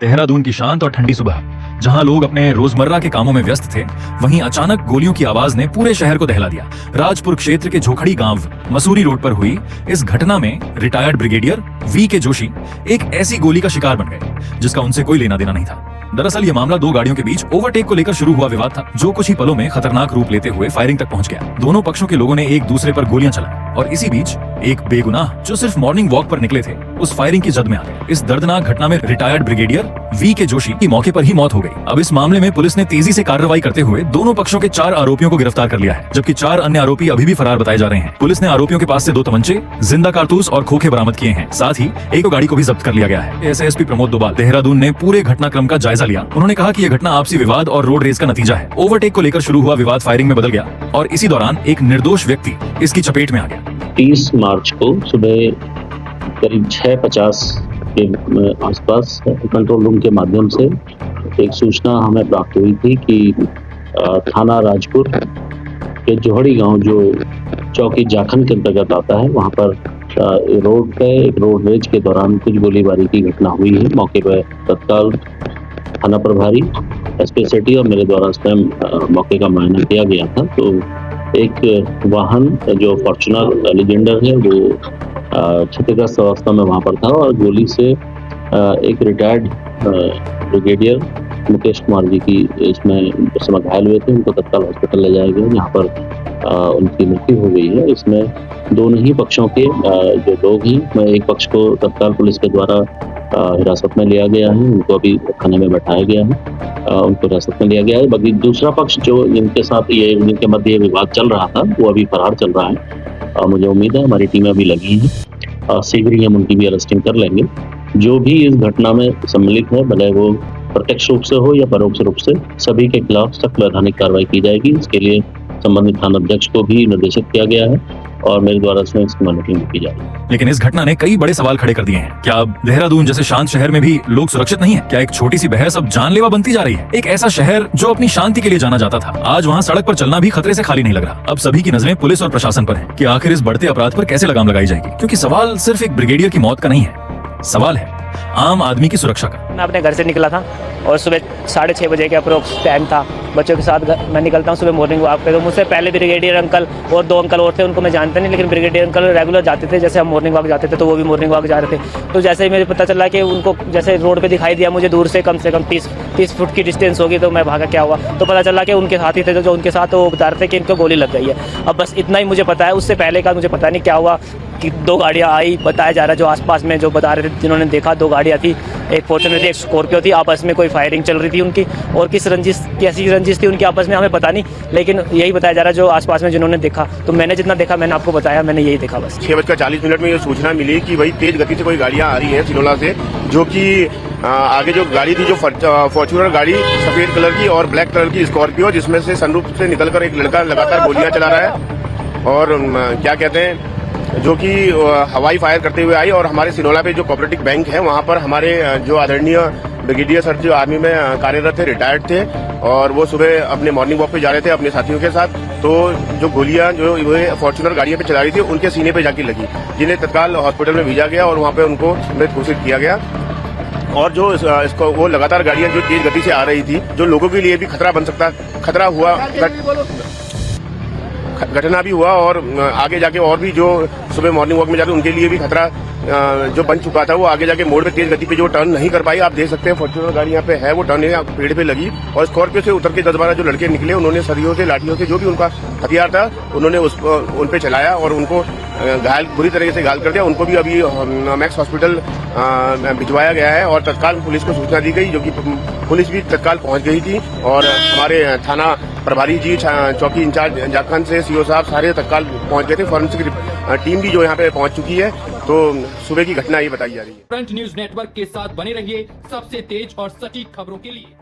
देहरादून की शांत और ठंडी सुबह, जहां लोग अपने रोजमर्रा के कामों में व्यस्त थे, वहीं अचानक गोलियों की आवाज ने पूरे शहर को दहला दिया। राजपुर क्षेत्र के झोखड़ी गांव मसूरी रोड पर हुई इस घटना में रिटायर्ड ब्रिगेडियर वी के जोशी एक ऐसी गोली का शिकार बन गए जिसका उनसे कोई लेना देना नहीं था। दरअसल ये मामला दो गाड़ियों के बीच ओवरटेक को लेकर शुरू हुआ विवाद था, जो कुछ ही पलों में खतरनाक रूप लेते हुए फायरिंग तक पहुंच गया। दोनों पक्षों के लोगों ने एक दूसरे पर गोलियां चलाई और इसी बीच एक बेगुनाह जो सिर्फ मॉर्निंग वॉक पर निकले थे, उस फायरिंग की जद में आ गए। इस दर्दनाक घटना में रिटायर्ड ब्रिगेडियर वी के जोशी की मौके पर ही मौत हो गई। अब इस मामले में पुलिस ने तेजी से कार्रवाई करते हुए दोनों पक्षों के 4 आरोपियों को गिरफ्तार कर लिया है, जबकि 4 अन्य आरोपी अभी भी फरार बताए जा रहे हैं। पुलिस ने आरोपियों के पास से 2 तमंचे, जिंदा कारतूस और खोखे बरामद किए हैं। साथ ही एक गाड़ी को भी जब्त कर लिया गया है। एसएसपी प्रमोद दोबाल देहरादून ने पूरे घटनाक्रम का जायजा लिया। उन्होंने कहा कि यह घटना आपसी विवाद और रोड रेस का नतीजा है। ओवरटेक को लेकर शुरू हुआ विवाद फायरिंग में बदल गया और इसी दौरान एक निर्दोष व्यक्ति इसकी चपेट में आ गया। 30 मार्च को सुबह करीब 6:50 के आसपास कंट्रोल रूम के माध्यम से एक सूचना हमें प्राप्त हुई थी कि थाना राजपुर के जोहड़ी गांव, जो चौकी जाखन के अंतर्गत आता है, वहां पर रोड पे एक रोड रेज के दौरान कुछ गोलीबारी की घटना हुई है। मौके पर तत्काल थाना प्रभारी एसपी सिटी और मेरे द्वारा स्वयं मौके का मुआयना किया गया था। तो एक वाहन जो फॉर्च्यूनर लेजेंडर है वो क्षतिग्रस्त अवस्था में वहां पर था और गोली से एक रिटायर्ड ब्रिगेडियर मुकेश कुमार जी की इसमें उस समय घायल हुए थे। उनको तत्काल हॉस्पिटल ले जाया गया, जहाँ पर उनकी मृत्यु हो गई है। इसमें दोनों ही पक्षों के जो लोग हैं, एक पक्ष को तत्काल पुलिस के द्वारा हिरासत में लिया गया है, उनको अभी थाने में बैठाया गया है, उनको हिरासत में लिया गया है। बाकी दूसरा पक्ष जो जिनके मध्य ये विवाद चल रहा था, वो अभी फरार चल रहा है। मुझे उम्मीद है हमारी टीमें अभी लगी हैं, शीघ्र ही हम उनकी भी अरेस्टिंग कर लेंगे। जो भी इस घटना में सम्मिलित है, भले वो प्रत्यक्ष रूप से हो या परोक्ष रूप से, सभी के खिलाफ सख्त वैधानिक कार्रवाई की जाएगी। इसके लिए संबंधित थानाध्यक्ष को भी निर्देशित किया गया है और मेरे द्वारा इसमें इसकी मॉनिटरिंग की जाएगी। लेकिन इस घटना ने कई बड़े सवाल खड़े कर दिए हैं। क्या अब देहरादून जैसे शांत शहर में भी लोग सुरक्षित नहीं है? क्या एक छोटी सी बहस अब जानलेवा बनती जा रही है? एक ऐसा शहर जो अपनी शांति के लिए जाना जाता था, आज वहाँ सड़क पर चलना भी खतरे से खाली नहीं लग रहा। अब सभी की नजरें पुलिस और प्रशासन पर है कि आखिर इस बढ़ते अपराध पर कैसे लगाम लगाई जाएगी, क्योंकि सवाल सिर्फ एक ब्रिगेडियर की मौत का नहीं है, सवाल है आम आदमी की सुरक्षा का। मैं अपने घर से निकला था और सुबह 6:30 बजे के अप्रोक्स टाइम था। बच्चों के साथ मैं निकलता हूँ सुबह मॉर्निंग वॉक पे। तो मुझसे पहले ब्रिगेडियर अंकल और 2 अंकल और थे, उनको मैं जानता नहीं, लेकिन ब्रिगेडियर अंकल रेगुलर जाते थे। जैसे हम मॉर्निंग वॉक जाते थे तो वो भी मॉर्निंग वॉक जा रहे थे। तो जैसे ही मुझे पता चला कि उनको जैसे रोड पे दिखाई दिया मुझे दूर से कम 30 फुट की डिस्टेंस होगी, तो मैं भागा। क्या हुआ तो पता चला कि उनके साथी थे जो उनके साथ वो बता रहे थे कि इनको गोली लग गई है। अब बस इतना ही मुझे पता है, उससे पहले का मुझे पता नहीं क्या हुआ कि 2 गाड़ियाँ आई, बताया जा रहा है जो आसपास में जो बता रहे थे जिन्होंने देखा, 2 गाड़ियाँ थी, एक फॉर्च्यूनर थी, एक स्कॉर्पियो थी। आपस में कोई फायरिंग चल रही थी उनकी, और कैसी रंजिश थी उनकी आपस में हमें पता नहीं, लेकिन यही बताया जा रहा है जो आसपास में जिन्होंने देखा। तो मैंने जितना देखा मैंने आपको बताया, मैंने यही देखा बस। 6:40 में ये सूचना मिली कि भाई तेज गति से कोई गाड़ियां आ रही है सिनोला से, जो कि आगे जो गाड़ी थी, जो फॉर्च्यूनर गाड़ी सफेद कलर की और ब्लैक कलर की स्कॉर्पियो, जिसमें से सनरूफ से निकलकर एक लड़का लगातार गोलियां चला रहा है और क्या कहते हैं, जो कि हवाई फायर करते हुए आई। और हमारे सिनोला पे जो कोऑपरेटिव बैंक है, वहां पर हमारे जो आदरणीय ब्रिगेडियर सर जो आर्मी में कार्यरत थे, रिटायर्ड थे, और वो सुबह अपने मॉर्निंग वॉक पे जा रहे थे अपने साथियों के साथ। तो जो गोलियां जो फॉर्च्यूनर गाड़ियों पे चला रही थी, उनके सीने पे जाके लगी, जिन्हें तत्काल हॉस्पिटल में भेजा गया और वहां पे उनको मृत घोषित किया गया। और जो इसको वो लगातार गाड़ियां जो तेज गति से आ रही थी, जो लोगों के लिए भी खतरा हुआ, घटना भी हुआ, और आगे जाके और भी जो सुबह मॉर्निंग वॉक में जाते उनके लिए भी खतरा जो बन चुका था। वो आगे जाके मोड़ पे तेज गति पे जो टर्न नहीं कर पाई। आप देख सकते हैं फॉर्च्यूनर गाड़ी यहाँ पे है, वो टर्न है पेड़ पे लगी, और स्कॉर्पियो से उतर के 10-12 जो लड़के निकले, उन्होंने सरियों से, लाठियों से, जो भी उनका हथियार था, उन्होंने उन पे चलाया और उनको बुरी तरीके से घायल कर दिया। उनको भी अभी मैक्स हॉस्पिटल भिजवाया गया है और तत्काल पुलिस को सूचना दी गई, जो कि पुलिस भी तत्काल पहुंच गई थी। और हमारे थाना प्रभारी जी, चौकी इंचार्ज जाखन से सीओ साहब सारे तत्काल पहुंच गए थे। फॉरेंसिक टीम भी जो यहाँ पे पहुंच चुकी है। तो सुबह की घटना ये बताई जा रही है। फ्रंट न्यूज नेटवर्क के साथ बने रहिए सबसे तेज और सटीक खबरों के लिए।